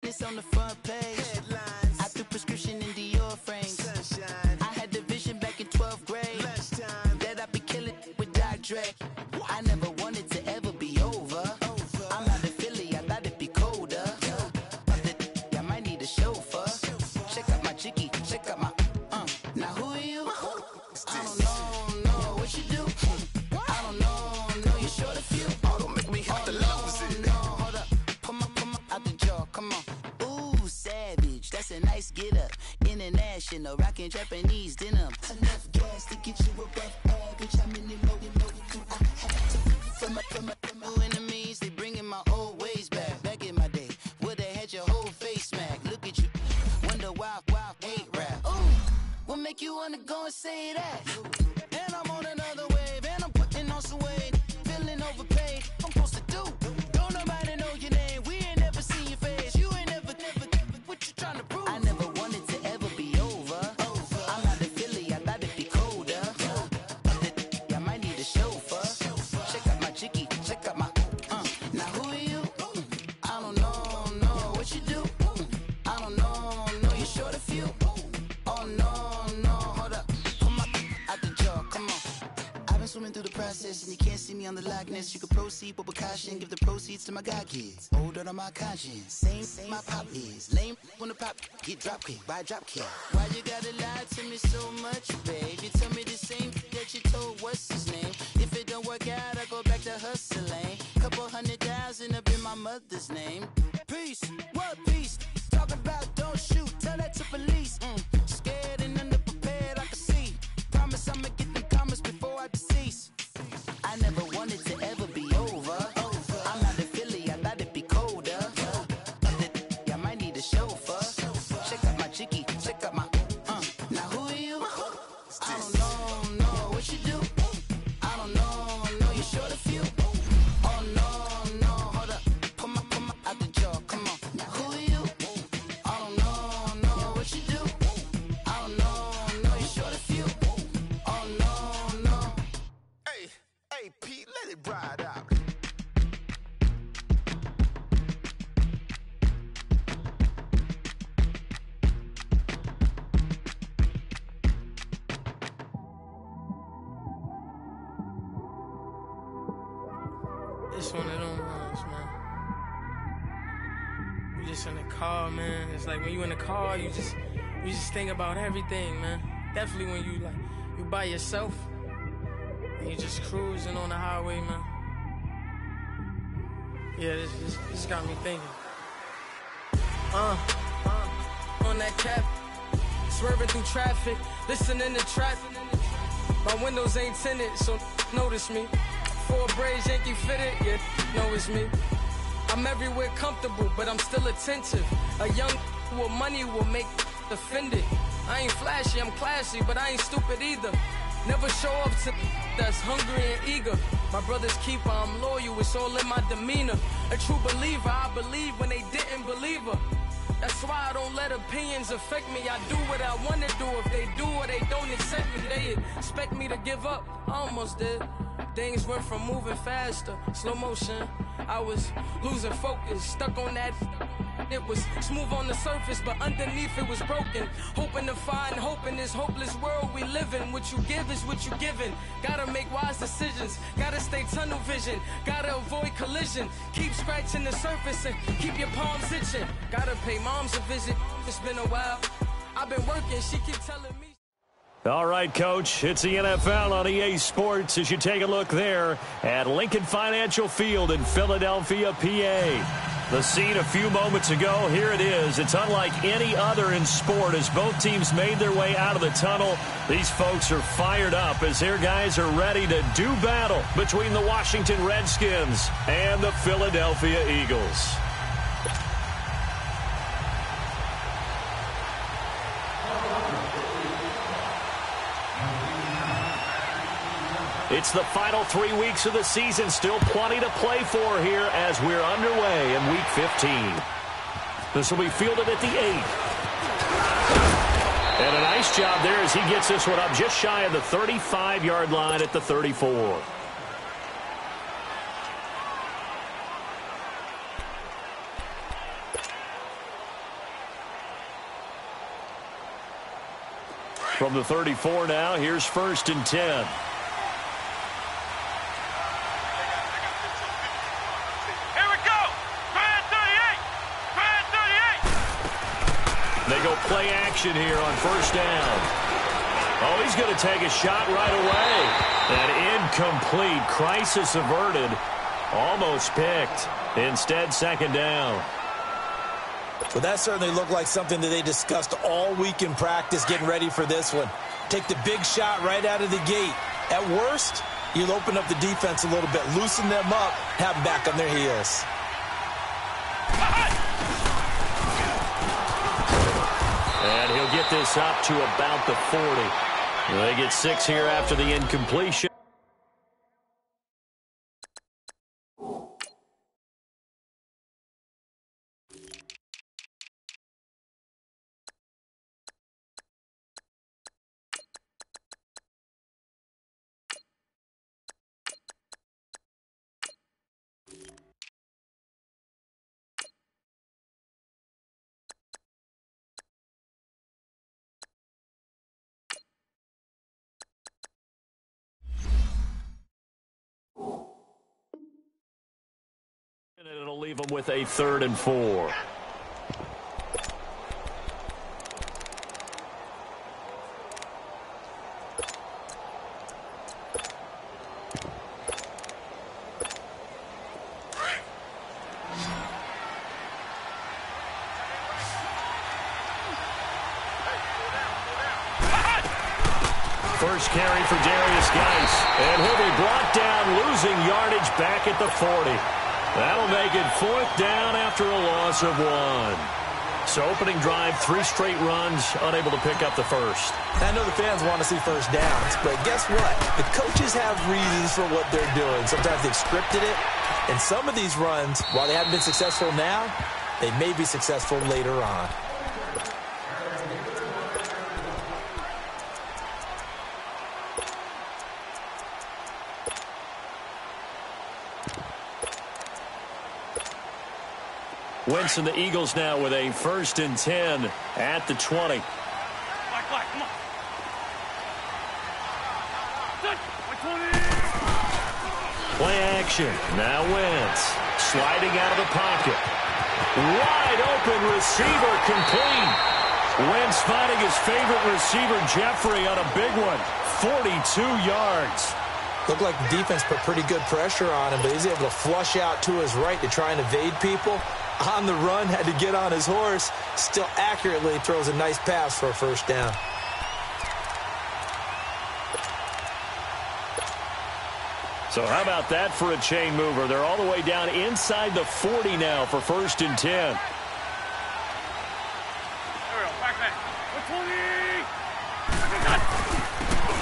It's on the front page. Headlines. I threw prescription in Dior frames. Sunshine. I had the vision back in 12th grade. Lunchtime. That I'd be killing with Dr. Dre. I never wanted to ever be over. I'm out of Philly, I thought it'd be colder. I might need a chauffeur. Check out my chicky, check out my now who are you? I don't know what you do. I don't know you're short a few. Oh, don't make me have to lose it. No, hold up, pull my out the jaw, come on. Ooh, savage, that's a nice get up. International, rockin' Japanese denim. Enough gas to get you above average. How many loaded do I have to from my enemies? They bringing my old ways back. Back in my day, would've had your whole face smacked. Look at you, wonder why hate rap. Ooh, what make you wanna go and say that? And I'm on another wave, and I'm putting on some weight. Feeling overpaid, I'm supposed to do. Don't nobody know your name, we ain't never seen your face. You ain't never, what you trying to prove? I never wanted to ever be over. I'm out of Philly, I thought it'd be colder. I might need a chauffeur. Check out my chicky, check out my now who are you? I don't know what you do. I don't know you're short a few. Oh no, hold up, pull my out the jaw, come on. I've been swimming through the process and you can't see me on the Loch Ness. You can proceed but with caution, give the proceeds to my God kids. Older on my conscience, same my pop is. Lame when the pop get drop kick by drop kick. Why you gotta lie to me so much, babe? You tell me the same that you told what's his name. If it don't work out, I go back to hustling. Couple 100,000 up in my mother's name. Peace, what peace? Talk about don't shoot, tell that to police. Scared and underprepared, I can see. Promise I'ma get them comments before I decease. I never wanted to ever be over. I'm out of Philly, I thought it'd be colder. I might need a chauffeur. Check out my chicky, check out my now who are you? I don't know what you do. I don't know you're short a few. Oh no, hold up, pull my out the jaw, come on. Now who are you? I don't know what you do. I don't know you're short a few. Oh no. Hey, Pete, let it ride out. It's one of them ones, man. You just in the car, man. It's like when you in the car, you just think about everything, man. Definitely when you by yourself and you just cruising on the highway, man. Yeah, this got me thinking. On that cap, swerving through traffic, listening to trap. My windows ain't tinted, so notice me. 4 braids, Yankee fitted, yeah, know it's me. I'm everywhere comfortable, but I'm still attentive. A young with money will make offended. I ain't flashy, I'm classy, but I ain't stupid either. Never show up to that's hungry and eager. My brother's keeper, I'm loyal, it's all in my demeanor. A true believer, I believe when they didn't believe her. That's why I don't let opinions affect me. I do what I want to do. If they do or they don't accept me, they expect me to give up. I almost did. Things went from moving faster, slow motion. I was losing focus, stuck on that. It was smooth on the surface, but underneath it was broken. Hoping to find hope in this hopeless world we live in. What you give is what you given. Gotta make wise decisions. Gotta stay tunnel vision. Gotta avoid collision. Keep scratching the surface and keep your palms itching. Gotta pay moms a visit. It's been a while. I've been working. She keep telling me. All right, Coach, it's the NFL on EA Sports as you take a look there at Lincoln Financial Field in Philadelphia, PA. The scene a few moments ago, here it is. It's unlike any other in sport as both teams made their way out of the tunnel. These folks are fired up as their guys are ready to do battle between the Washington Redskins and the Philadelphia Eagles. It's the final 3 weeks of the season. Still plenty to play for here as we're underway in Week 15. This will be fielded at the 8. And a nice job there as he gets this one up just shy of the 35-yard line at the 34. From the 34 now, here's 1st and 10. They go play action here on 1st down. Oh, he's going to take a shot right away. An incomplete. Crisis averted. Almost picked. Instead, 2nd down. Well, that certainly looked like something that they discussed all week in practice getting ready for this one. Take the big shot right out of the gate. At worst, you'll open up the defense a little bit, loosen them up, have them back on their heels. And he'll get this up to about the 40. They get 6 here after the incompletion. And it'll leave them with a 3rd and 4. First carry for Darius Geis. And he'll be brought down, losing yardage back at the 40. That'll make it 4th down after a loss of 1. So opening drive, 3 straight runs, unable to pick up the first. I know the fans want to see first downs, but guess what? The coaches have reasons for what they're doing. Sometimes they've scripted it, and some of these runs, while they haven't been successful now, they may be successful later on. Wentz and the Eagles now with a 1st and 10 at the 20. Come on. Play action. Now Wentz sliding out of the pocket. Wide open receiver complete. Wentz finding his favorite receiver, Jeffrey, on a big one. 42 yards. Looked like the defense put pretty good pressure on him, but he's able to flush out to his right to try and evade people. On the run, had to get on his horse. Still accurately throws a nice pass for a 1st down. So how about that for a chain mover? They're all the way down inside the 40 now for 1st and 10.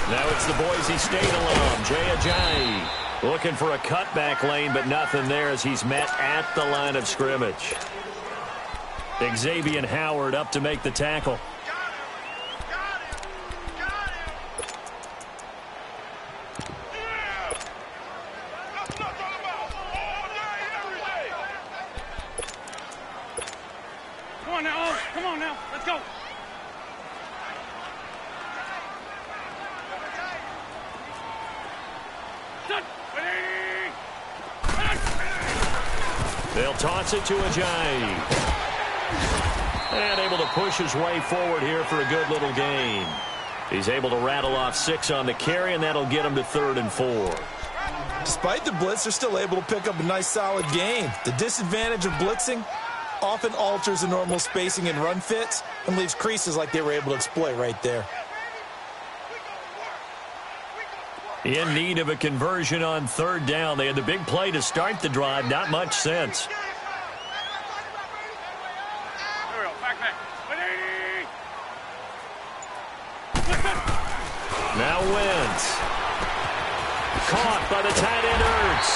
Now it's the Boise State alum, Jay Ajayi. Looking for a cutback lane, but nothing there as he's met at the line of scrimmage. Xavier Howard up to make the tackle. Come on now, let's go. They'll toss it to Ajayi. And able to push his way forward here for a good little gain. He's able to rattle off 6 on the carry, and that'll get him to 3rd and 4. Despite the blitz, they're still able to pick up a nice solid gain. The disadvantage of blitzing often alters the normal spacing and run fits and leaves creases like they were able to exploit right there. In need of a conversion on 3rd down. They had the big play to start the drive. Not much sense. Now Wentz. Caught by the tight end Ertz.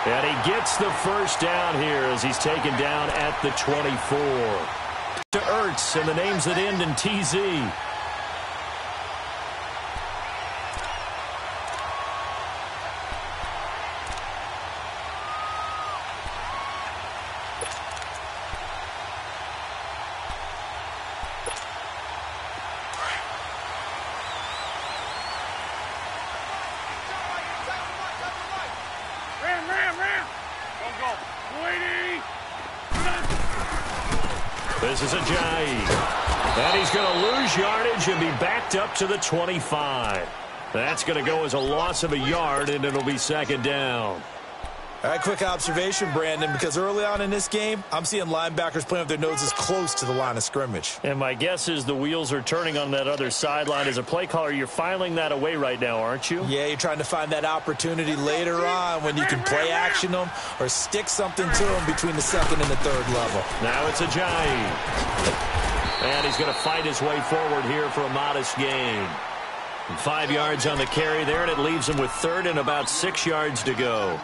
And he gets the 1st down here as he's taken down at the 24. To Ertz and the names that end in TZ. This is Ajayi. And he's going to lose yardage and be backed up to the 25. That's going to go as a loss of a yard, and it'll be second down. All right, quick observation, Brandon, because early on in this game, I'm seeing linebackers playing with their noses close to the line of scrimmage. And my guess is the wheels are turning on that other sideline. As a play caller, you're filing that away right now, aren't you? Yeah, you're trying to find that opportunity later on when you can play action them or stick something to them between the second and the third level. Now it's Ajayi. And he's going to fight his way forward here for a modest gain. 5 yards on the carry there, and it leaves him with third and about 6 yards to go.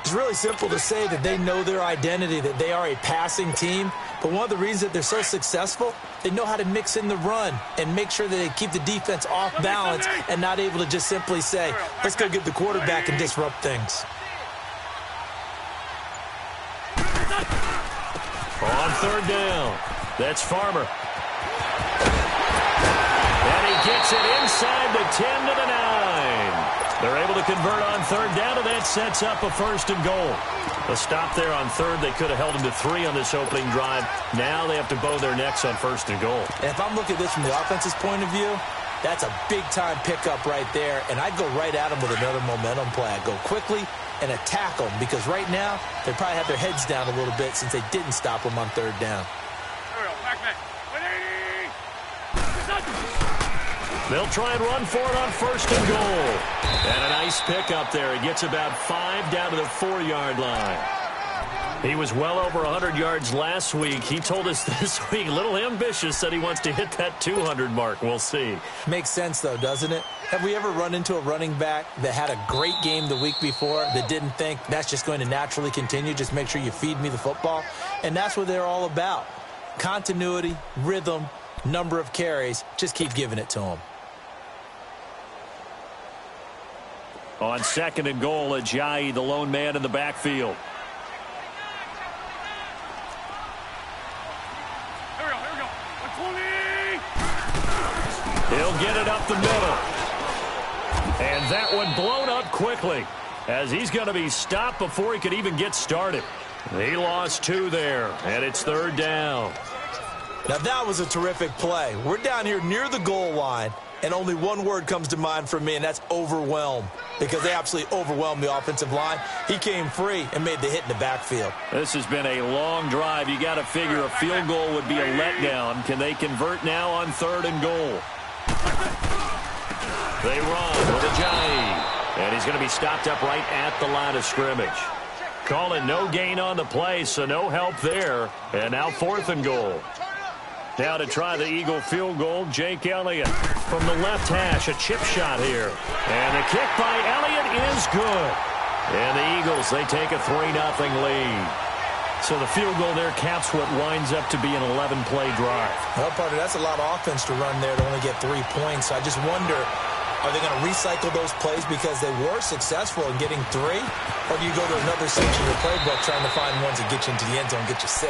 It's really simple to say that they know their identity, that they are a passing team. But one of the reasons that they're so successful, they know how to mix in the run and make sure that they keep the defense off balance and not able to just simply say, let's go get the quarterback and disrupt things. On third down, that's Farmer. And he gets it inside the 10 to the 9. They're able to convert on third down, and that sets up a first and goal. A stop there on third. They could have held him to 3 on this opening drive. Now they have to bow their necks on first and goal. And if I'm looking at this from the offense's point of view, that's a big-time pickup right there, and I'd go right at them with another momentum play. I'd go quickly and attack them because right now they probably have their heads down a little bit since they didn't stop them on third down. They'll try and run for it on first and goal. And a nice pickup there. He gets about 5 down to the 4-yard line. He was well over 100 yards last week. He told us this week, a little ambitious, said he wants to hit that 200 mark. We'll see. Makes sense, though, doesn't it? Have we ever run into a running back that had a great game the week before that didn't think that's just going to naturally continue? Just make sure you feed me the football. And that's what they're all about. Continuity, rhythm, number of carries. Just keep giving it to them. On second and goal, Ajayi, the lone man in the backfield. Here we go. 120. He'll get it up the middle. And that one blown up quickly as he's going to be stopped before he could even get started. He lost 2 there, and it's third down. Now, that was a terrific play. We're down here near the goal line, and only one word comes to mind for me, and that's overwhelm, because they absolutely overwhelmed the offensive line. He came free and made the hit in the backfield. This has been a long drive. You got to figure a field goal would be a letdown. Can they convert now on third and goal? They run with Ajayi, and he's going to be stopped up right at the line of scrimmage. Calling no gain on the play, so no help there. And now fourth and goal. Now to try the Eagle field goal, Jake Elliott from the left hash, a chip shot here. And the kick by Elliott is good. And the Eagles, they take a 3-0 lead. So the field goal there caps what winds up to be an 11-play drive. Well, partner, that's a lot of offense to run there to only get 3 points. I just wonder, are they going to recycle those plays because they were successful in getting 3? Or do you go to another section of the playbook trying to find ones that get you into the end zone and get you 6?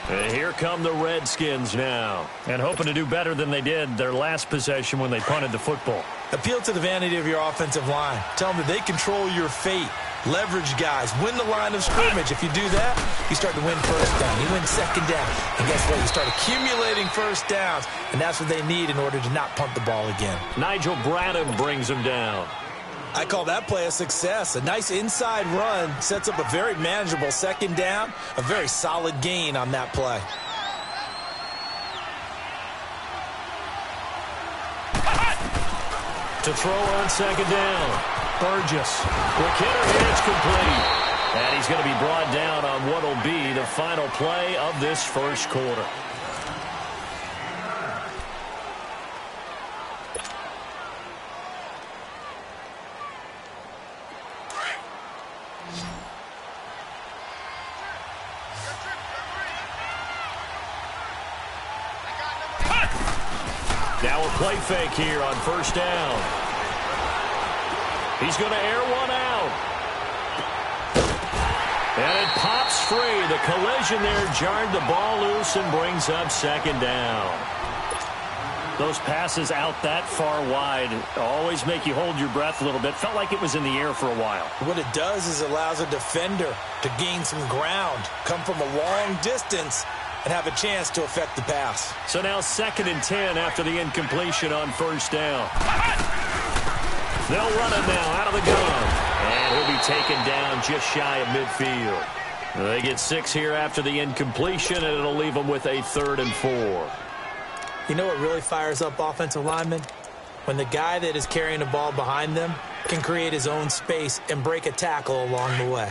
And here come the Redskins now. And hoping to do better than they did their last possession when they punted the football. Appeal to the vanity of your offensive line. Tell them that they control your fate. Leverage guys. Win the line of scrimmage. If you do that, you start to win first down. You win second down. And guess what? You start accumulating first downs. And that's what they need in order to not punt the ball again. Nigel Bradham brings him down. I call that play a success. A nice inside run sets up a very manageable second down. A very solid gain on that play. To throw on second down, Burgess. Quick hitter, and it's complete. And he's going to be brought down on what will be the final play of this first quarter. Now a play fake here on first down. He's going to air one out. And it pops free. The collision there jarred the ball loose and brings up second down. Those passes out that far wide always make you hold your breath a little bit. Felt like it was in the air for a while. What it does is it allows a defender to gain some ground, come from a long distance, and have a chance to affect the pass. So now 2nd and 10 after the incompletion on 1st down. They'll run it now out of the gun. And he'll be taken down just shy of midfield. They get 6 here after the incompletion, and it'll leave them with a 3rd and 4. You know what really fires up offensive linemen? When the guy that is carrying the ball behind them can create his own space and break a tackle along the way.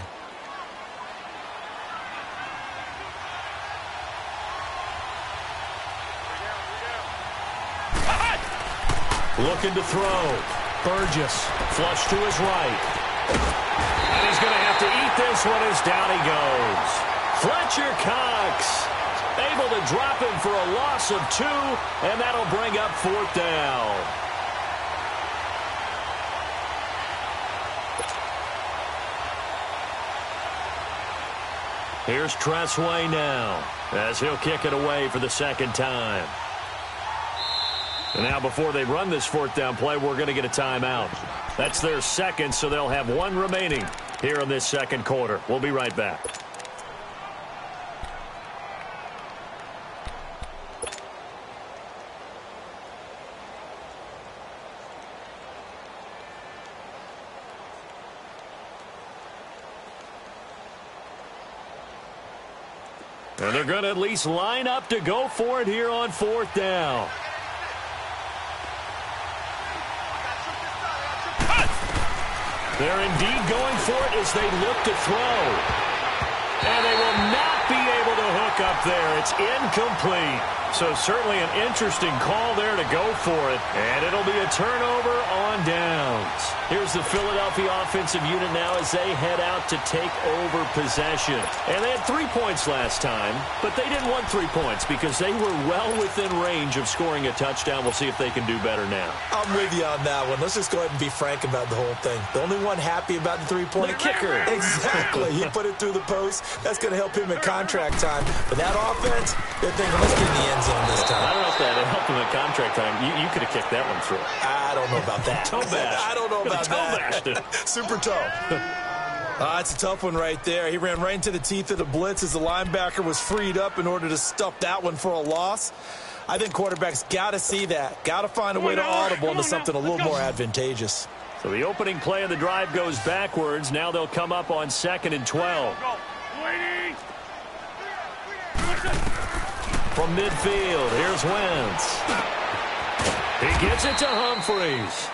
Looking to throw. Burgess. Flush to his right. And he's going to have to eat this one as down he goes. Fletcher Cox able to drop him for a loss of 2, and that'll bring up 4th down. Here's Tressway now as he'll kick it away for the 2nd time. And now before they run this 4th down play, we're going to get a timeout. That's their 2nd, so they'll have 1 remaining here in this 2nd quarter. We'll be right back. And they're going to at least line up to go for it here on 4th down. They're indeed going for it as they look to throw. And they will not be able to hook up there. It's incomplete. So certainly an interesting call there to go for it. And it'll be a turnover on downs. Here's the Philadelphia offensive unit now as they head out to take over possession. And they had 3 points last time, but they didn't want 3 points because they were well within range of scoring a touchdown. We'll see if they can do better now. I'm with you on that one. Let's just go ahead and be frank about the whole thing. The only one happy about the 3-point kicker. Exactly. He put it through the post. That's going to help him in contract time. But that offense, they're thinking, let's get in the end zone this time. I don't know if that helped him in contract time. You could have kicked that one through. I don't know about that. Toe bash. I don't know about that. Super toe. It's a tough one right there. He ran right into the teeth of the blitz as the linebacker was freed up in order to stuff that one for a loss. I think quarterbacks got to see that. Got to find a way to audible into something a little more advantageous. So the opening play of the drive goes backwards. Now they'll come up on 2nd and 12. From midfield, here's Wentz. He gets it to Humphreys.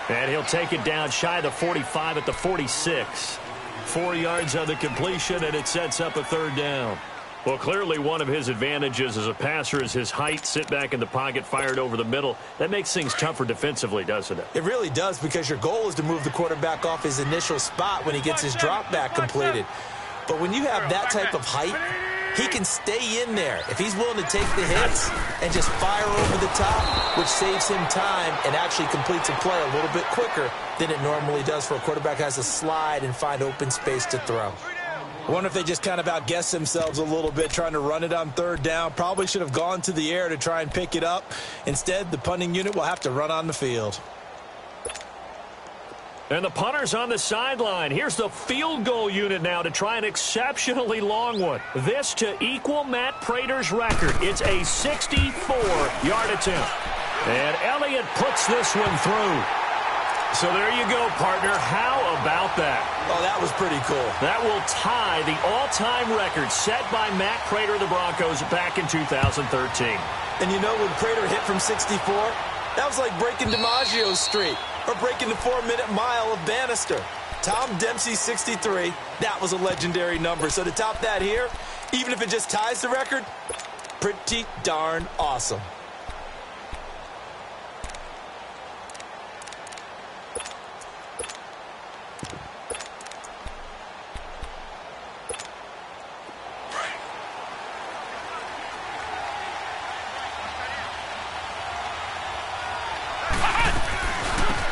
And he'll take it down shy of the 45 at the 46. 4 yards on the completion, and it sets up a 3rd down. Well, clearly one of his advantages as a passer is his height. Sit back in the pocket, fired over the middle. That makes things tougher defensively, doesn't it? It really does, because your goal is to move the quarterback off his initial spot when he gets his drop back completed. But when you have that type of height, he can stay in there if he's willing to take the hits and just fire over the top, which saves him time and actually completes a play a little bit quicker than it normally does for a quarterback who has to slide and find open space to throw. I wonder if they just kind of outguessed themselves a little bit trying to run it on 3rd down. Probably should have gone to the air to try and pick it up. Instead, the punting unit will have to run on the field. And the punter's on the sideline. Here's the field goal unit now to try an exceptionally long one. This to equal Matt Prater's record. It's a 64-yard attempt. And Elliott puts this one through. So there you go, partner. How about that? Oh, that was pretty cool. That will tie the all-time record set by Matt Prater of the Broncos back in 2013. And you know, when Prater hit from 64, that was like breaking DiMaggio's streak or breaking the 4-minute mile of Bannister. Tom Dempsey, 63. That was a legendary number. So to top that here, even if it just ties the record, pretty darn awesome.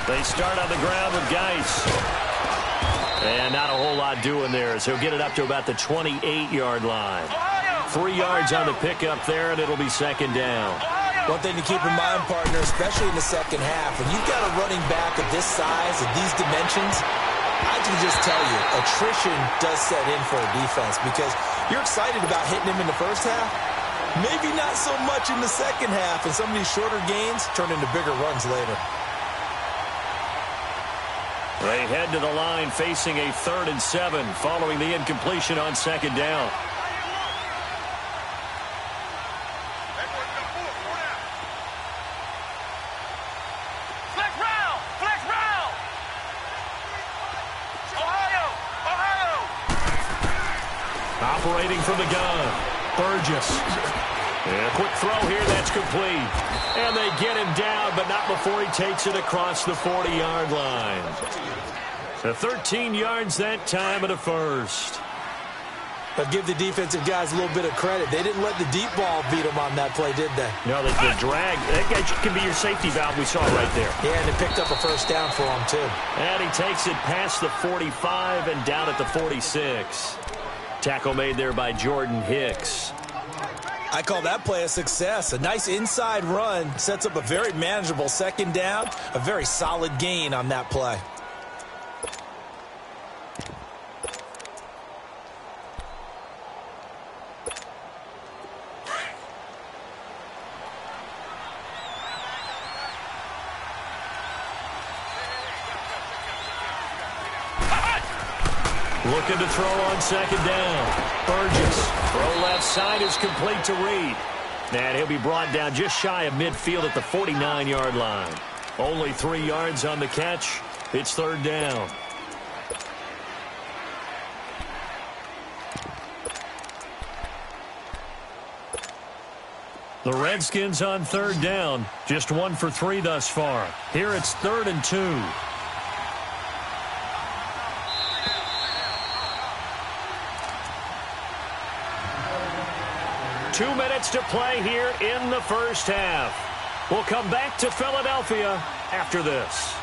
They start on the ground with Geis. And not a whole lot doing there as he'll get it up to about the 28-yard line. 3 yards on the pickup there, and it'll be 2nd down. One thing to keep in mind, partner, especially in the second half, when you've got a running back of this size and these dimensions, I can just tell you, attrition does set in for a defense because you're excited about hitting him in the first half. Maybe not so much in the second half, and some of these shorter gains turn into bigger runs later. They head to the line facing a 3rd and 7 following the incompletion on second down. Operating from the gun, Burgess. And a quick throw here, that's complete. And they get him down, but not before he takes it across the 40-yard line. So 13 yards that time and a first. But give the defensive guys a little bit of credit. They didn't let the deep ball beat them on that play, did they? No, the drag, that guy can be your safety valve we saw right there. Yeah, and it picked up a first down for him, too. And he takes it past the 45 and down at the 46. Tackle made there by Jordan Hicks. I call that play a success. A nice inside run sets up a very manageable second down, a very solid gain on that play. Looking to throw on second down. Burgess. Throw left side is complete to Reed. And he'll be brought down just shy of midfield at the 49-yard line. Only 3 yards on the catch. It's 3rd down. The Redskins on 3rd down. Just 1 for 3 thus far. Here it's 3rd and 2. 2 minutes to play here in the first half. We'll come back to Philadelphia after this.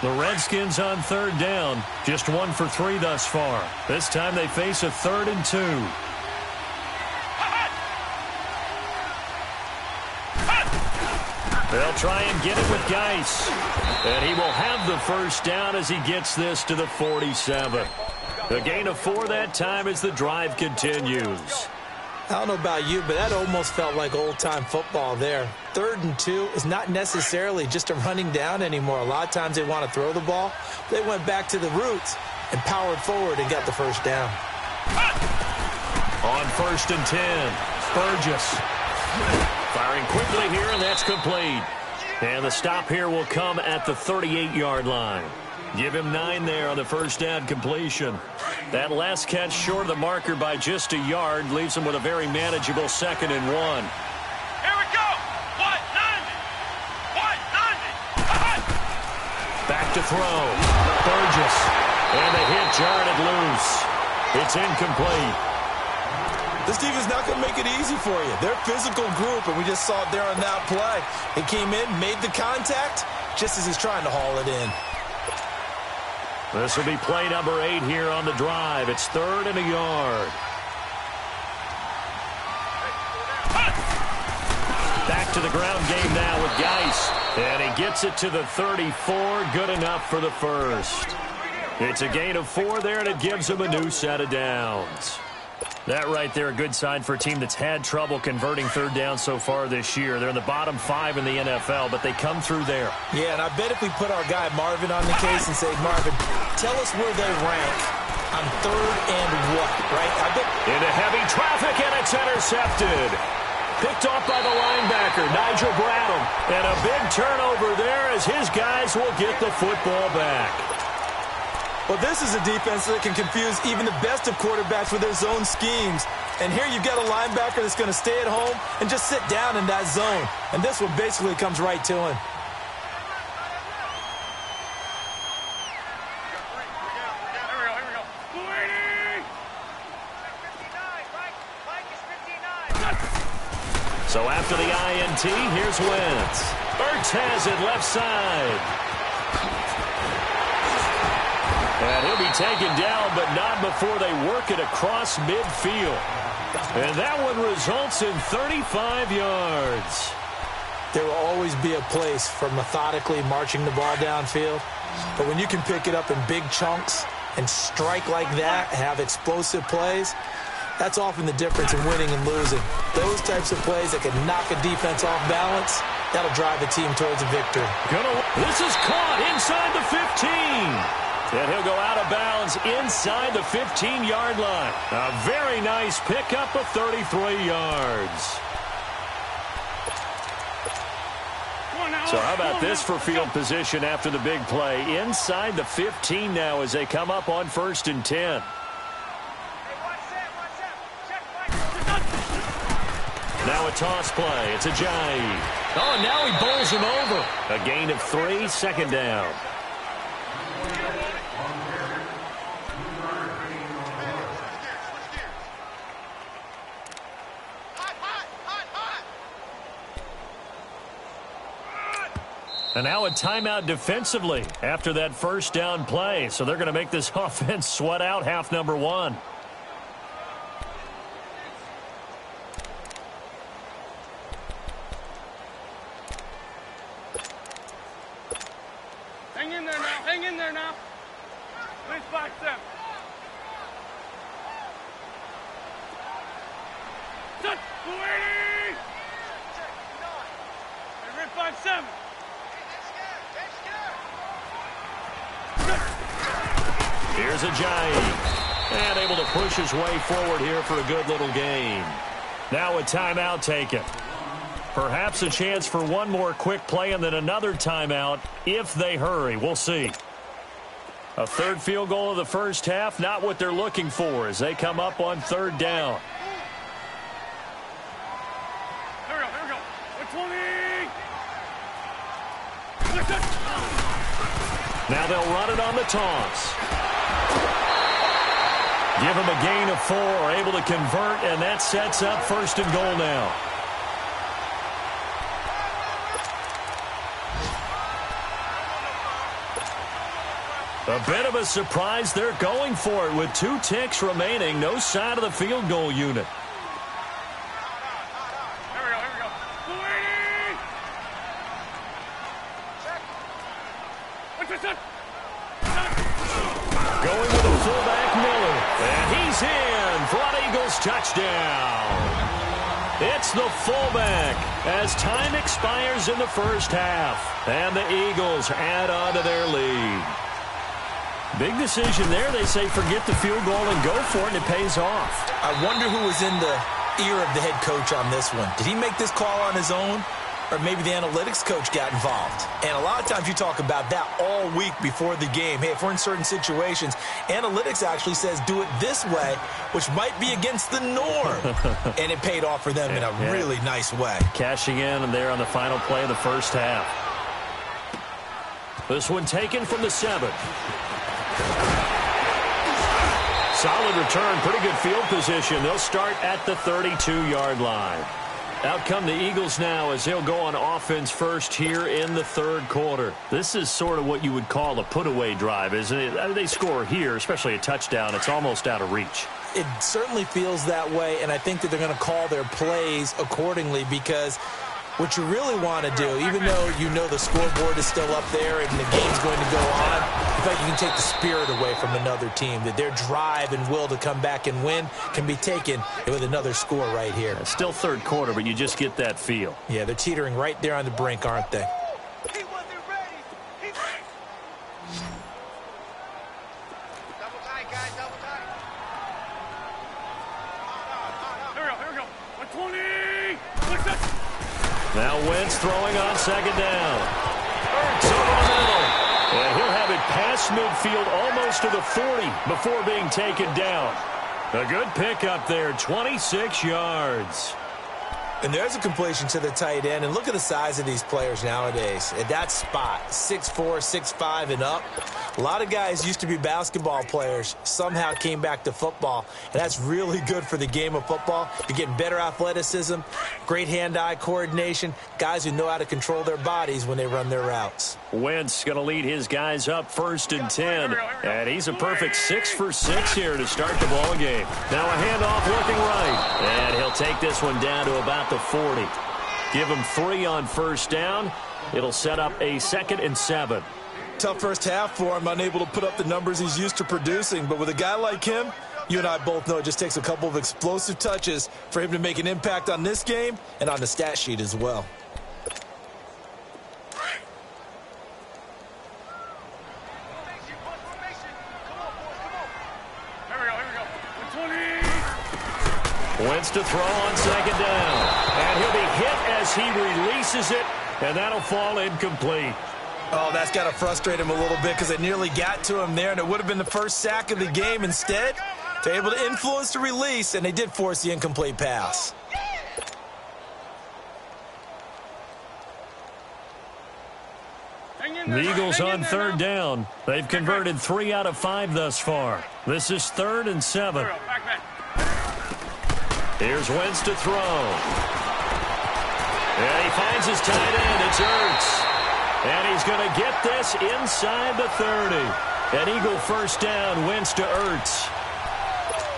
The Redskins on 3rd down. Just 1 for 3 thus far. This time they face a 3rd and 2. They'll try and get it with Geis. And he will have the first down as he gets this to the 47. A gain of 4 that time as the drive continues. I don't know about you, but that almost felt like old-time football there. 3rd and 2 is not necessarily just a running down anymore. A lot of times they want to throw the ball. They went back to the roots and powered forward and got the first down. On 1st and 10, Burgess. Firing quickly here, and that's complete. And the stop here will come at the 38-yard line. Give him 9 there on the first down completion. That last catch short of the marker by just a yard leaves him with a very manageable 2nd and 1. Here we go. 190. Back to throw. Burgess. And the hit jarred it loose. It's incomplete. This defense is not going to make it easy for you. They're a physical group, and we just saw it there on that play. He came in, made the contact, just as he's trying to haul it in. This will be play number 8 here on the drive. It's 3rd and a yard. Back back to the ground game now with Geis. And he gets it to the 34. Good enough for the first. It's a gain of 4 there, and it gives him a new set of downs. That right there, a good sign for a team that's had trouble converting third down so far this year. They're in the bottom 5 in the NFL, but they come through there. Yeah, and I bet if we put our guy Marvin on the case and say, Marvin, tell us where they rank on third and what, right? I bet. Into heavy traffic, and it's intercepted. Picked off by the linebacker, Nigel Bradham. And a big turnover there as his guys will get the football back. Well, this is a defense that can confuse even the best of quarterbacks with their zone schemes. And here you've got a linebacker that's going to stay at home and just sit down in that zone. And this one basically comes right to him. So after the INT, here's Wentz. Ertz has it left side. And he'll be taken down, but not before they work it across midfield. And that one results in 35 yards. There will always be a place for methodically marching the ball downfield. But when you can pick it up in big chunks and strike like that, have explosive plays, that's often the difference in winning and losing. Those types of plays that can knock a defense off balance, that'll drive a team towards a victory. This is caught inside the 15. And he'll go out of bounds inside the 15-yard line. A very nice pickup of 33 yards. So how about this for field position after the big play? Inside the 15 now as they come up on 1st and 10. Now a toss play. It's Ajayi. Oh, and now he bowls him over. A gain of 3, 2nd down. And now a timeout defensively after that 1st down play. So they're going to make this offense sweat out half number 1. Hang in there now. Hang in there now. Please box them. Set. 280. Hey, 5-7. Here's Ajayi. And able to push his way forward here for a good little gain. Now a timeout taken. Perhaps a chance for one more quick play and then another timeout if they hurry. We'll see. A 3rd field goal of the 1st half, not what they're looking for as they come up on 3rd down. Here we go. 20. Now they'll run it on the toss. Give him a gain of 4, able to convert, and that sets up 1st and goal now. A bit of a surprise. They're going for it with 2 ticks remaining. No sign of the field goal unit. Here we go. 280. Check. Going with a fullback, Miller. And he's in for an Eagles touchdown. It's the fullback as time expires in the 1st half. And the Eagles add on to their lead. Big decision there. They say forget the field goal and go for it, and it pays off. I wonder who was in the ear of the head coach on this one. Did he make this call on his own? Or maybe the analytics coach got involved. And a lot of times you talk about that all week before the game. Hey, if we're in certain situations, analytics actually says do it this way, which might be against the norm. And it paid off for them in a really nice way. Cashing in there on the final play of the 1st half. This one taken from the 7. Solid return, pretty good field position. They'll start at the 32-yard line. Out come the Eagles now as they'll go on offense first here in the 3rd quarter. This is sort of what you would call a put-away drive, isn't it? They score here, especially a touchdown. It's almost out of reach. It certainly feels that way, and I think that they're going to call their plays accordingly because what you really want to do, even though you know the scoreboard is still up there and the game's going to go on, in fact, you can take the spirit away from another team, that their drive and will to come back and win can be taken with another score right here. It's still third quarter, but you just get that feel. Yeah, they're teetering right there on the brink, aren't they? He wasn't ready. Double tight, guys, double tight. Here we go. 120. What's that? Now Wentz throwing on second down. Ertz over the middle. And he'll have it past midfield almost to the 40 before being taken down. A good pickup there, 26 yards. And there's a completion to the tight end. And look at the size of these players nowadays. At that spot, 6'4", 6'5", and up. A lot of guys used to be basketball players, somehow came back to football. And that's really good for the game of football. You're getting better athleticism, great hand-eye coordination, guys who know how to control their bodies when they run their routes. Wentz going to lead his guys up 1st and 10. And he's a perfect 6 for 6 here to start the ball game. Now a handoff looking right. And he'll take this one down to about the 40. Give him 3 on first down. It'll set up a 2nd and 7. Tough first half for him, unable to put up the numbers he's used to producing. But with a guy like him, you and I both know it just takes a couple of explosive touches for him to make an impact on this game and on the stat sheet as well. Wentz to throw on second down. And he'll be hit as he releases it, and that'll fall incomplete. Oh, that's got to frustrate him a little bit because they nearly got to him there, and it would have been the first sack of the game. Instead, they're able to influence the release, and they did force the incomplete pass. The Eagles on third down. They've converted 3 out of 5 thus far. This is 3rd and 7. Here's Wentz to throw. And he finds his tight end. It's Ertz. And he's going to get this inside the 30. An Eagle first down, Wentz to Ertz.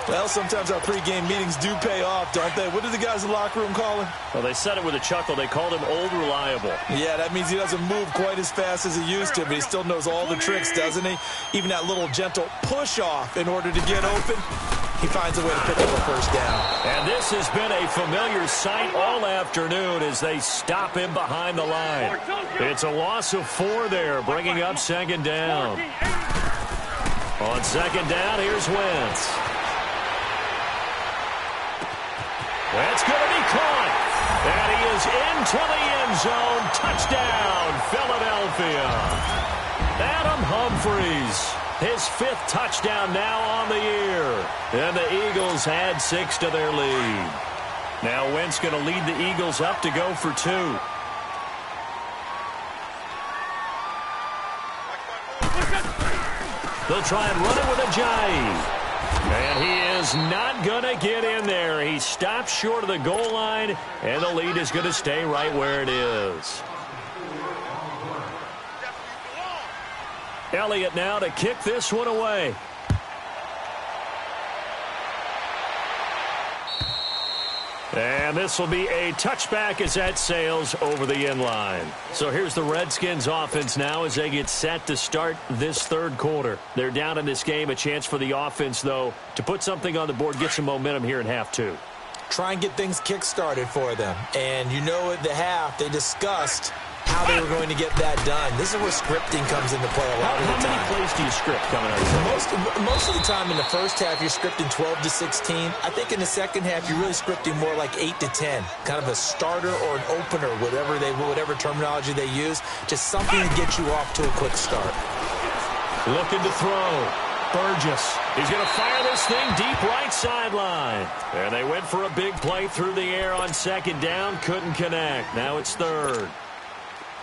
Well, sometimes our pregame meetings do pay off, don't they? What did the guys in the locker room call him? Well, they said it with a chuckle. They called him Old Reliable. Yeah, that means he doesn't move quite as fast as he used to, but he still knows all the tricks, doesn't he? Even that little gentle push-off in order to get open. He finds a way to pick up a first down. And this has been a familiar sight all afternoon as they stop him behind the line. It's a loss of 4 there, bringing up second down. On second down, here's Wentz. That's going to be caught. And he is into the end zone. Touchdown, Philadelphia. Adam Humphries. His 5th touchdown now on the year. And the Eagles add 6 to their lead. Now Wentz going to lead the Eagles up to go for 2. They'll try and run it with Ajayi. And he is not going to get in there. He stops short of the goal line, and the lead is going to stay right where it is. Elliott now to kick this one away. And this will be a touchback as that sails over the end line. So here's the Redskins offense now as they get set to start this third quarter. They're down in this game. A chance for the offense, though, to put something on the board, get some momentum here in half 2. Try and get things kick-started for them. And you know at the half, they discussed how they were going to get that done. This is where scripting comes into play a lot of the time. How many plays do you script coming out? Most of the time in the first half, you're scripting 12 to 16. I think in the second half, you're really scripting more like 8 to 10. Kind of a starter or an opener, whatever terminology they use. Just something to get you off to a quick start. Looking to throw. Burgess. He's going to fire this thing deep right sideline. And they went for a big play through the air on second down. Couldn't connect. Now it's 3rd.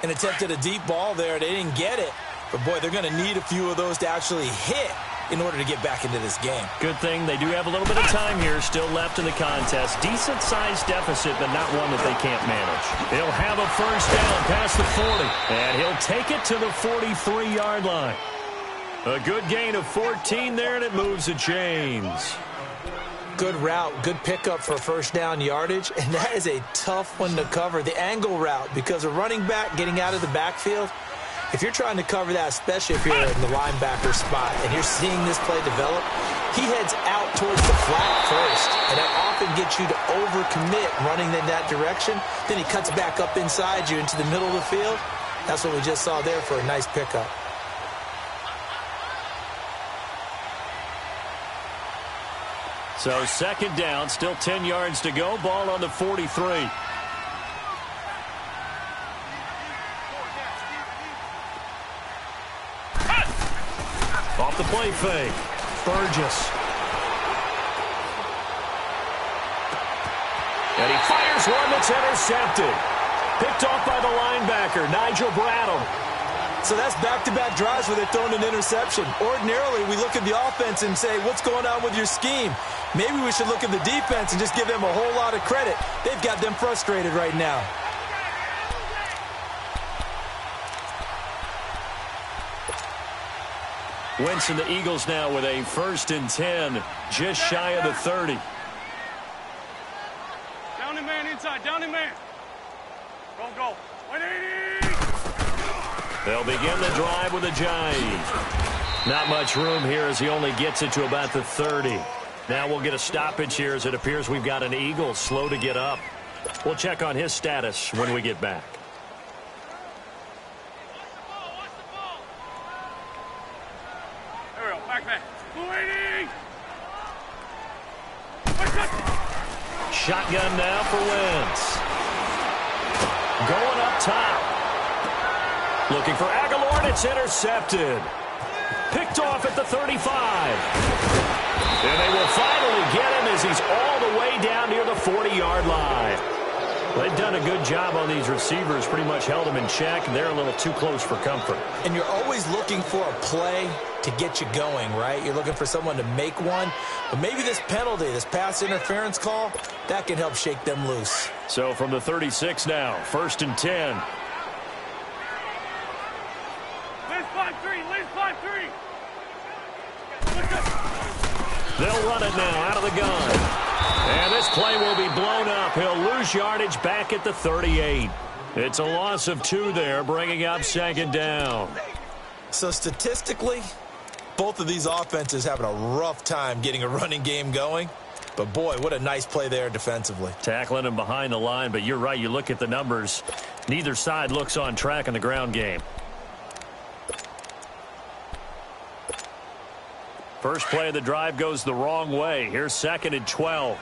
An attempt at a deep ball there. They didn't get it. But, boy, they're going to need a few of those to actually hit in order to get back into this game. Good thing they do have a little bit of time here still left in the contest. Decent-sized deficit, but not one that they can't manage. He'll have a first down past the 40. And he'll take it to the 43-yard line. A good gain of 14 there, and it moves the chains. Good route, good pickup for first down yardage, and that is a tough one to cover, the angle route, because a running back getting out of the backfield, if you're trying to cover that, especially if you're in the linebacker spot and you're seeing this play develop, he heads out towards the flat first, and that often gets you to overcommit running in that direction. Then he cuts back up inside you into the middle of the field. That's what we just saw there for a nice pickup. So second down, still 10 yards to go. Ball on the 43. Off the play fake. Burgess. And he fires one that's intercepted. Picked off by the linebacker, Nigel Bradham. So that's back-to-back drives where they're throwing an interception. Ordinarily, we look at the offense and say, what's going on with your scheme? Maybe we should look at the defense and just give them a whole lot of credit. They've got them frustrated right now. Wentz and the Eagles now with a 1st and 10, just shy of the 30. Down the man inside, down the man. Go. 180. They'll begin the drive with a jive. Not much room here as he only gets it to about the 30. Now we'll get a stoppage here as it appears we've got an Eagle slow to get up. We'll check on his status when we get back. Shotgun now for Wentz. Going up top. Looking for Aguilar, and it's intercepted. Picked off at the 35. And they will finally get him as he's all the way down near the 40-yard line. They've done a good job on these receivers, pretty much held them in check, and they're a little too close for comfort. And you're always looking for a play to get you going, right? You're looking for someone to make one. But maybe this penalty, this pass interference call, that can help shake them loose. So from the 36 now, 1st and 10. Let's 5-3. They'll run it now out of the gun. And this play will be blown up. He'll lose yardage back at the 38. It's a loss of 2 there, bringing up 2nd down. So statistically, both of these offenses having a rough time getting a running game going. But, boy, what a nice play there defensively. Tackling him behind the line, but you're right. You look at the numbers. Neither side looks on track in the ground game. First play of the drive goes the wrong way. Here's 2nd and 12.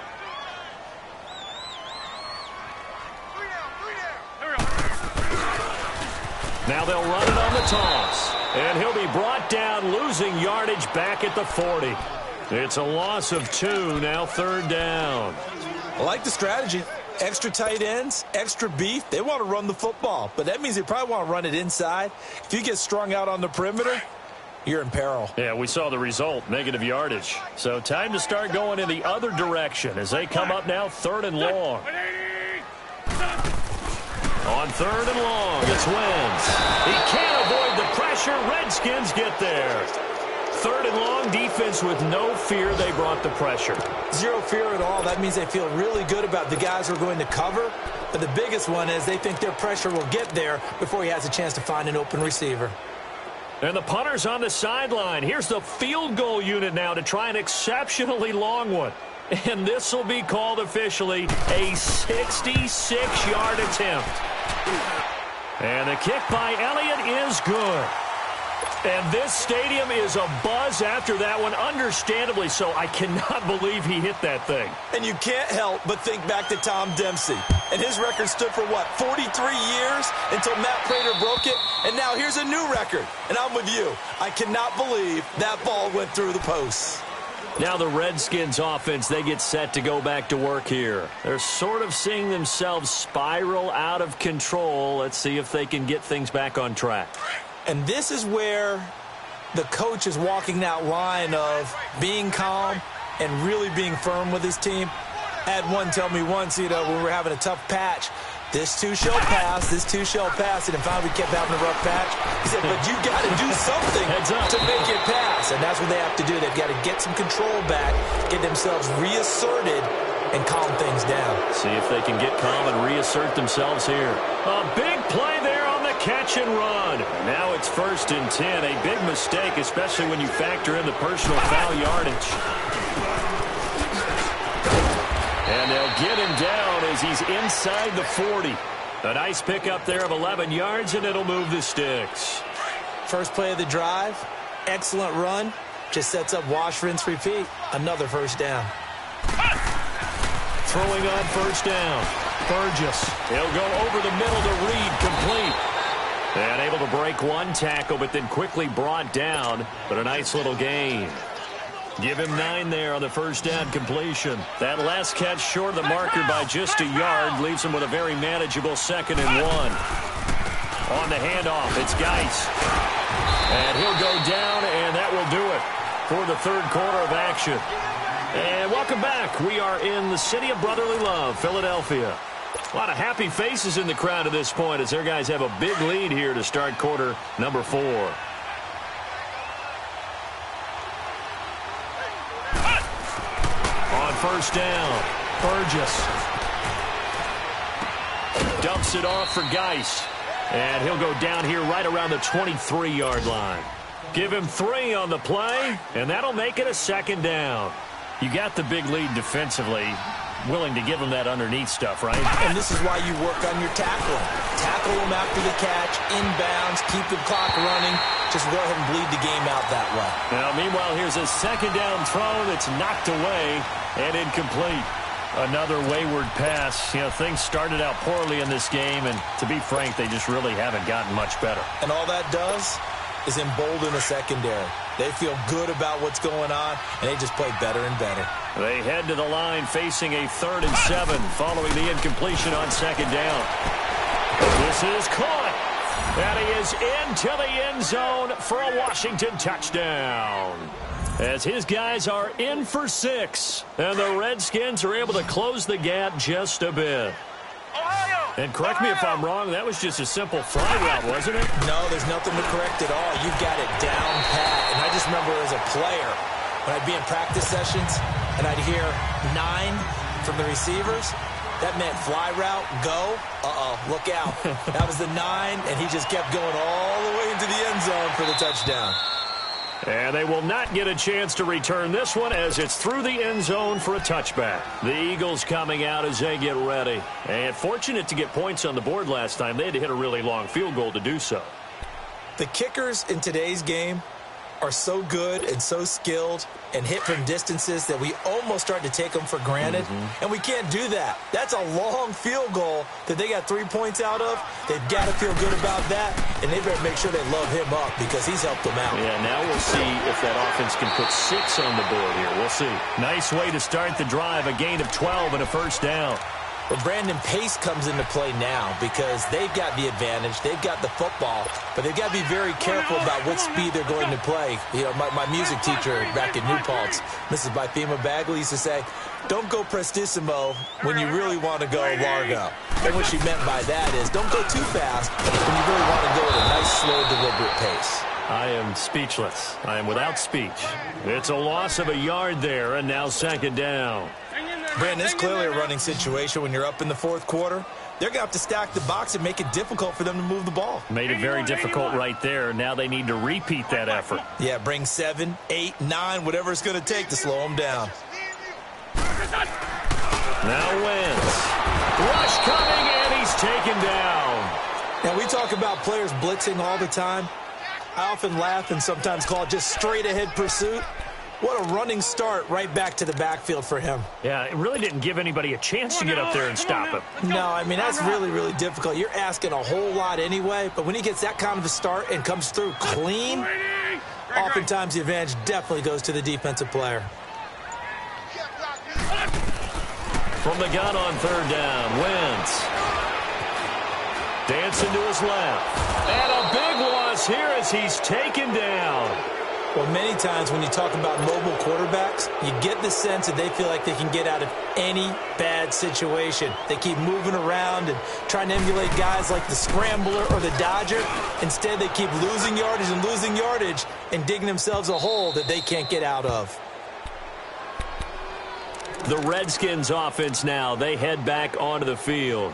Now they'll run it on the toss. And he'll be brought down, losing yardage back at the 40. It's a loss of 2, now 3rd down. I like the strategy. Extra tight ends, extra beef. They want to run the football, but that means they probably want to run it inside. If you get strung out on the perimeter, you're in peril. Yeah, we saw the result, negative yardage. So time to start going in the other direction as they come up now 3rd and long. On 3rd and long, it's Wentz. He can't avoid the pressure. Redskins get there. 3rd and long, defense with no fear. They brought the pressure. Zero fear at all. That means they feel really good about the guys who are going to cover. But the biggest one is they think their pressure will get there before he has a chance to find an open receiver. And the punter's on the sideline. Here's the field goal unit now to try an exceptionally long one. And this will be called officially a 66-yard attempt. And the kick by Elliott is good. And this stadium is abuzz after that one, understandably so. I cannot believe he hit that thing. And you can't help but think back to Tom Dempsey. And his record stood for, what, 43 years until Matt Prater broke it? And now here's a new record. And I'm with you. I cannot believe that ball went through the posts. Now the Redskins offense, they get set to go back to work here. They're sort of seeing themselves spiral out of control. Let's see if they can get things back on track. And this is where the coach is walking that line of being calm and really being firm with his team. I had one tell me once, when we were having a tough patch, This too shall pass. This too shall pass. And finally, we kept having a rough patch. He said, but you got to do something to make it pass. And that's what they have to do. They've got to get some control back, get themselves reasserted, and calm things down. See if they can get calm and reassert themselves here. A big play there on the catch and run. Now it's 1st and 10. A big mistake, especially when you factor in the personal foul yardage. And they'll get him down as he's inside the 40. A nice pickup there of 11 yards, and it'll move the sticks. First play of the drive, excellent run. Just sets up wash, rinse, repeat. Another first down. Throwing on 1st down. Burgess. He'll go over the middle to Reed, complete. And able to break one tackle, but then quickly brought down. But a nice little gain. Give him 9 there on the 1st down completion. That last catch short of the marker by just a yard leaves him with a very manageable 2nd and 1. On the handoff, it's Geis. And he'll go down, and that will do it for the 3rd quarter of action. And welcome back. We are in the city of brotherly love, Philadelphia. A lot of happy faces in the crowd at this point as their guys have a big lead here to start quarter number 4. On 1st down, Burgess dumps it off for Geis. And he'll go down here right around the 23-yard line. Give him 3 on the play, and that'll make it a 2nd down. You got the big lead defensively, willing to give them that underneath stuff, right? And this is why you work on your tackling. Tackle them after the catch, inbounds, keep the clock running. Just go ahead and bleed the game out that way. Now, meanwhile, here's a 2nd down throw that's knocked away and incomplete. Another wayward pass. You know, things started out poorly in this game, and to be frank, they just really haven't gotten much better. And all that does is embolden the secondary. They feel good about what's going on, and they just play better and better. They head to the line facing a 3rd and 7 following the incompletion on 2nd down. This is caught. And he is into the end zone for a Washington touchdown. As his guys are in for 6, and the Redskins are able to close the gap just a bit. And correct me if I'm wrong, that was just a simple fly route, wasn't it? No, there's nothing to correct at all. You've got it down pat. And I just remember as a player, when I'd be in practice sessions, and I'd hear 9 from the receivers, that meant fly route, go, look out. That was the 9, and he just kept going all the way into the end zone for the touchdown. And they will not get a chance to return this one as it's through the end zone for a touchback. The Eagles coming out as they get ready. And fortunate to get points on the board last time. They had to hit a really long field goal to do so. The kickers in today's game are so good and so skilled and hit from distances that we almost start to take them for granted. And we can't do that. That's a long field goal that they got 3 points out of. They've got to feel good about that, and they better make sure they love him up because he's helped them out. Yeah, now we'll see if that offense can put 6 on the board here. We'll see. Nice way to start the drive, a gain of 12 and a 1st down. But Brandon, pace comes into play now because they've got the advantage. They've got the football, but they've got to be very careful about what speed they're going to play. You know, my music teacher back in New Paltz, Mrs. Bythema Bagley, used to say, don't go prestissimo when you really want to go largo. And what she meant by that is don't go too fast when you really want to go at a nice, slow, deliberate pace. I am speechless. I am without speech. It's a loss of a yard there, and now 2nd down. Brandon, it's clearly a running situation when you're up in the 4th quarter. They're going to have to stack the box and make it difficult for them to move the ball. Made it very difficult right there. Now they need to repeat that effort. Yeah, bring 7, 8, 9, whatever it's going to take to slow them down. Now Wentz. Rush coming, and he's taken down. Now, we talk about players blitzing all the time. I often laugh and sometimes call it just straight-ahead pursuit. What a running start right back to the backfield for him. Yeah, it really didn't give anybody a chance to get up there and stop him. No, I mean, that's really, really difficult. You're asking a whole lot anyway, but when he gets that kind of a start and comes through clean, oftentimes the advantage definitely goes to the defensive player. From the gun on 3rd down, Wentz. Dancing to his left. And a big loss here as he's taken down. Well, many times when you talk about mobile quarterbacks, you get the sense that they feel like they can get out of any bad situation. They keep moving around and trying to emulate guys like the Scrambler or the Dodger. Instead, they keep losing yardage and digging themselves a hole that they can't get out of. The Redskins offense now. They head back onto the field.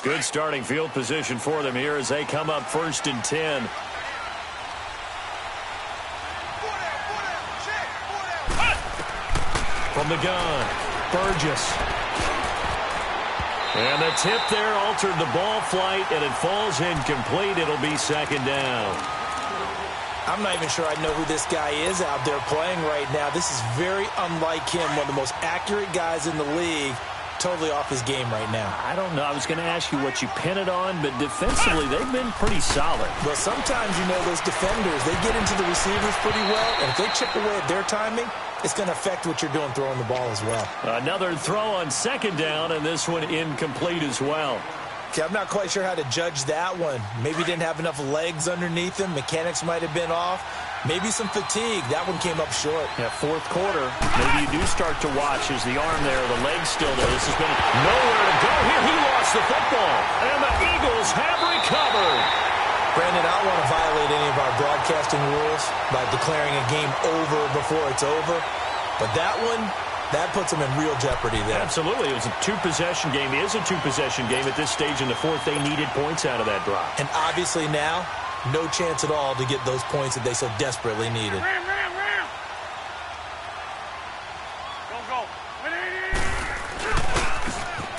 Good starting field position for them here as they come up 1st and 10. From the gun, Burgess. And the tip there altered the ball flight, and it falls incomplete. It'll be 2nd down. I'm not even sure I know who this guy is out there playing right now. This is very unlike him, one of the most accurate guys in the league. Totally off his game right now. I don't know. I was going to ask you what you pin it on, but defensively, they've been pretty solid. Well, sometimes, those defenders, they get into the receivers pretty well, and if they chip away at their timing, it's going to affect what you're doing throwing the ball as well. Another throw on 2nd down, and this one incomplete as well. Okay, I'm not quite sure how to judge that one. Maybe didn't have enough legs underneath him. Mechanics might have been off. Maybe some fatigue. That one came up short. Yeah, 4th quarter. Maybe you do start to watch as the arm there, the leg's still there. This has been nowhere to go here. He lost the football, and the Eagles have recovered. Brandon, I don't want to violate any of our broadcasting rules by declaring a game over before it's over. But that one, that puts them in real jeopardy there. Absolutely. It was a 2-possession game. It is a 2-possession game at this stage in the 4th. They needed points out of that drive. And obviously now, no chance at all to get those points that they so desperately needed.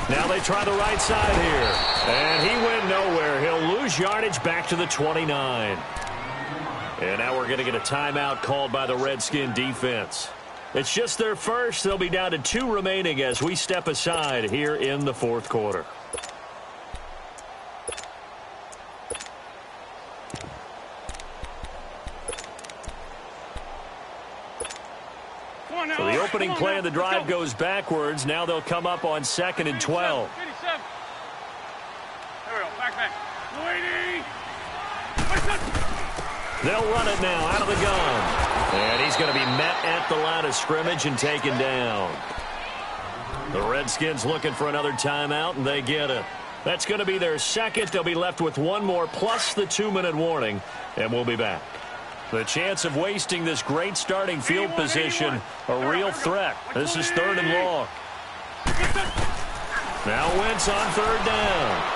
Now they try the right side here. And he went nowhere. He'll lose yardage back to the 29. And now we're going to get a timeout called by the Redskin defense. It's just their first. They'll be down to 2 remaining as we step aside here in the 4th quarter. So the opening play of the drive goes backwards. Now they'll come up on 2nd and 12. There we go. Back. They'll run it now out of the gun. And he's going to be met at the line of scrimmage and taken down. The Redskins looking for another timeout, and they get it. That's going to be their 2nd. They'll be left with 1 more plus the 2-minute warning, and we'll be back. The chance of wasting this great starting field position, a real threat. This is 3rd and long. Now Wentz on 3rd down.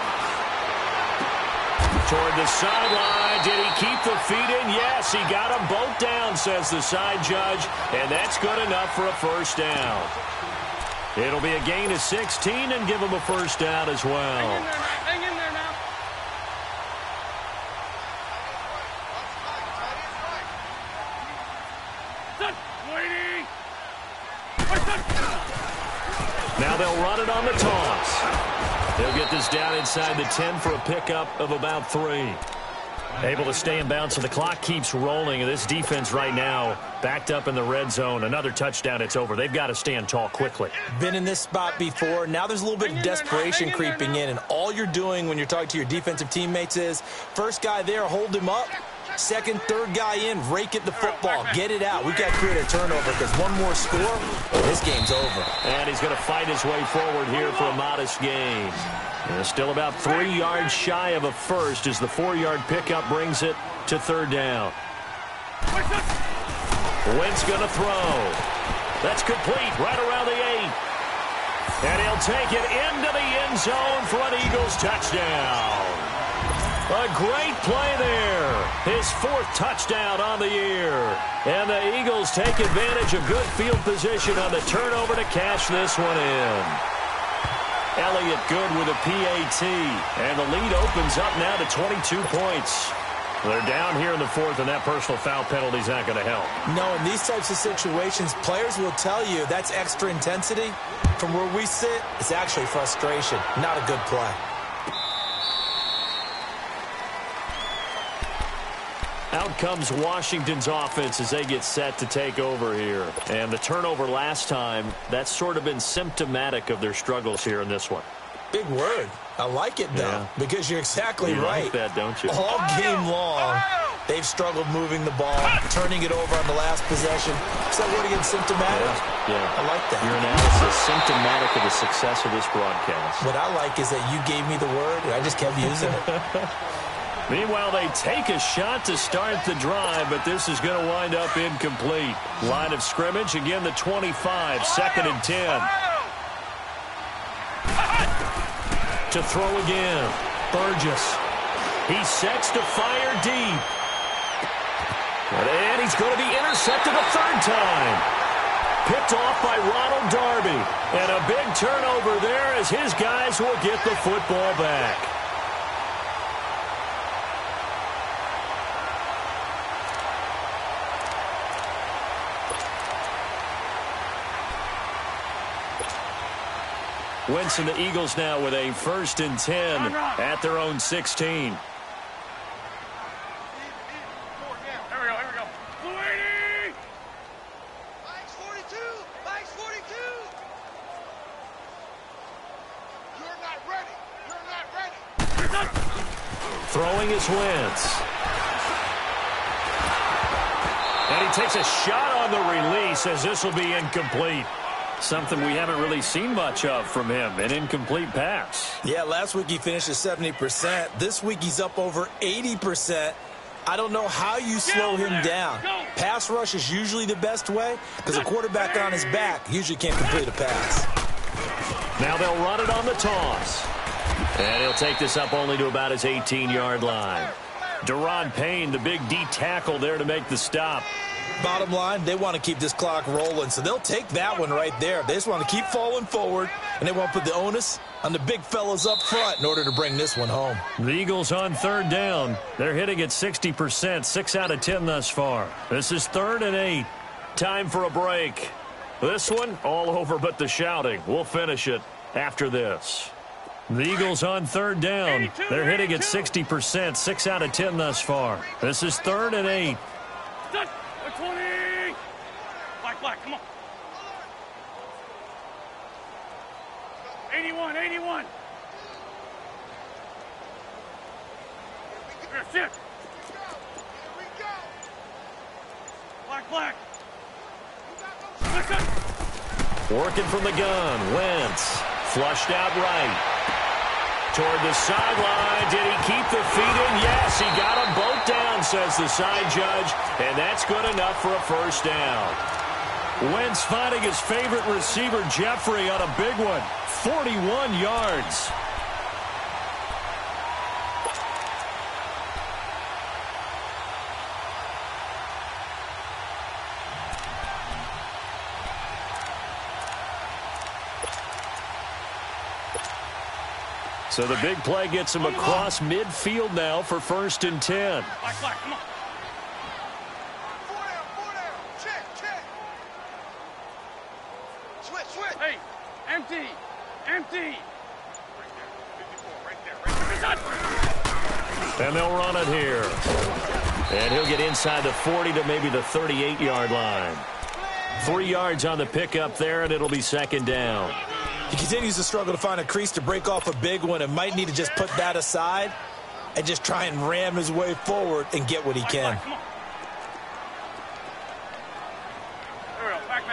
Toward the sideline. Did he keep the feet in? Yes, he got them both down, says the side judge, and that's good enough for a 1st down. It'll be a gain of 16 and give him a 1st down as well. Hang in there now. Now they'll run it on the toss. They'll get this down inside the 10 for a pickup of about 3. Able to stay in bounds, so the clock keeps rolling. This defense right now backed up in the red zone. Another touchdown, it's over. They've got to stand tall quickly. Been in this spot before. Now there's a little bit of desperation creeping in, and all you're doing when you're talking to your defensive teammates is first guy there, hold him up. Second, third guy in, rake at the football. Get it out. We've got to create a turnover because one more score, this game's over. And he's going to fight his way forward here for a modest gain. And still about 3 yards shy of a first as the 4-yard pickup brings it to 3rd down. Wentz going to throw. That's complete right around the 8. And he'll take it into the end zone for an Eagles touchdown. A great play there. His 4th touchdown on the year. And the Eagles take advantage of good field position on the turnover to cash this one in. Elliott good with a PAT. And the lead opens up now to 22 points. They're down here in the 4th, and that personal foul penalty is not going to help. No, in these types of situations, players will tell you that's extra intensity. From where we sit, it's actually frustration. Not a good play. Out comes Washington's offense as they get set to take over here. And the turnover last time, that's sort of been symptomatic of their struggles here in this one. Big word. I like it, though, because you're exactly right. You like that, don't you? All game long, they've struggled moving the ball, turning it over on the last possession. Is that word again, symptomatic? Yeah. I like that. Your analysis symptomatic of the success of this broadcast. What I like is that you gave me the word, and I just kept using it. Meanwhile, they take a shot to start the drive, but this is going to wind up incomplete. Line of scrimmage, again the 25, 2nd and 10. To throw again, Burgess. He sets to fire deep. And he's going to be intercepted a 3rd time. Picked off by Ronald Darby. And a big turnover there as his guys will get the football back. Wentz and the Eagles now with a 1st and 10 at their own 16. Here we go. Blue 80! Mike's 42! Mike's 42! You're not ready! You're not ready! Throwing is Wentz. And he takes a shot on the release as this will be incomplete. Something we haven't really seen much of from him, an incomplete pass. Yeah, last week he finished at 70%. This week he's up over 80%. I don't know how you slow him down. Pass rush is usually the best way because a quarterback on his back usually can't complete a pass. Now they'll run it on the toss. And he'll take this up only to about his 18-yard line. Deron Payne, the big D tackle there to make the stop. Bottom line, they want to keep this clock rolling, so they'll take that one right there. They just want to keep falling forward, and they want to put the onus on the big fellas up front in order to bring this one home. The Eagles on 3rd down. They're hitting at 60%, 6 out of 10 thus far. This is 3rd and 8. Time for a break. This one, all over but the shouting. We'll finish it after this. The Eagles on 3rd down. They're hitting at 60%, 6 out of 10 thus far. This is 3rd and 8. 20! Black, come on. 81. Here, sit. Here we go! Black. Working from the gun. Wentz. Flushed out right. Toward the sideline. Did he keep the feet in? Yes, he got them both down, says the side judge. And that's good enough for a 1st down. Wentz finding his favorite receiver, Jeffrey, on a big one. 41 yards. So the big play gets him across midfield now for 1st and 10. Black, come on. 4 down. Check. Switch. Hey, empty. Right there. And they'll run it here. And he'll get inside the 40 to maybe the 38-yard line. 3 yards on the pickup there, and it'll be 2nd down. He continues to struggle to find a crease to break off a big one and might need to just put that aside and just try and ram his way forward and get what he can. Come on. There we go. Back.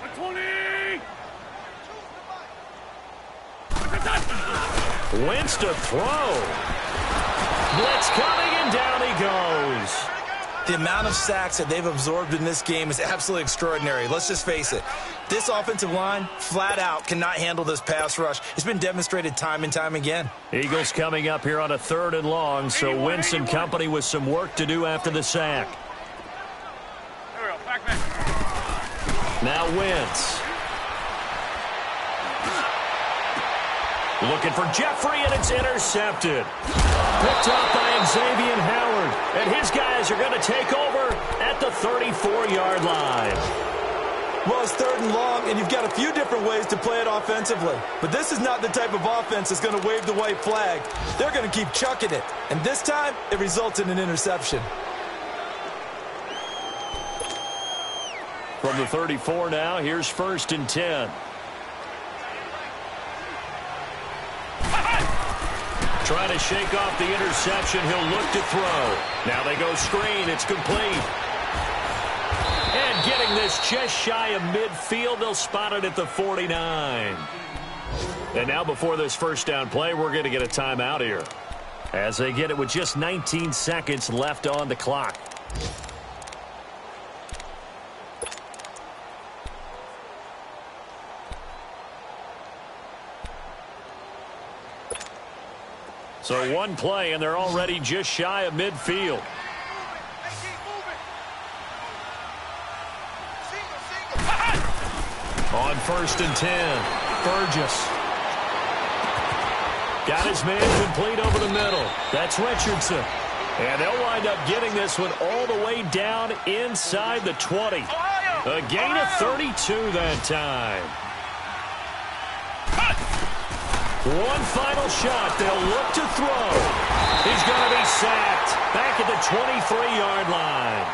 120! Wentz to throw. Blitz coming, and down he goes. The amount of sacks that they've absorbed in this game is absolutely extraordinary. Let's just face it. This offensive line, flat out, cannot handle this pass rush. It's been demonstrated time and time again. Eagles coming up here on a 3rd and long, so Wentz and company with some work to do after the sack. There we go. Back. Now Wentz. Looking for Jeffrey, and it's intercepted. Picked up by Xavier Howard. And his guys are going to take over at the 34-yard line. Well, it's 3rd and long, and you've got a few different ways to play it offensively. But this is not the type of offense that's going to wave the white flag. They're going to keep chucking it. And this time, it results in an interception. From the 34 now, here's 1st and 10. Trying to shake off the interception. He'll look to throw. Now they go screen. It's complete. And getting this just shy of midfield. They'll spot it at the 49. And now before this first down play, we're going to get a timeout here, as they get it with just 19 seconds left on the clock. So one play, and they're already just shy of midfield. On 1st and 10, Burgess. Got his man complete over the middle. That's Richardson. And they'll wind up getting this one all the way down inside the 20. A gain of 32 that time. One final shot. They'll look to throw. He's going to be sacked back at the 23-yard line.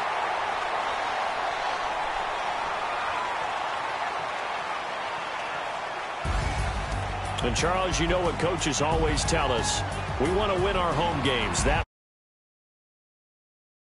And, Charles, you know what coaches always tell us. We want to win our home games. That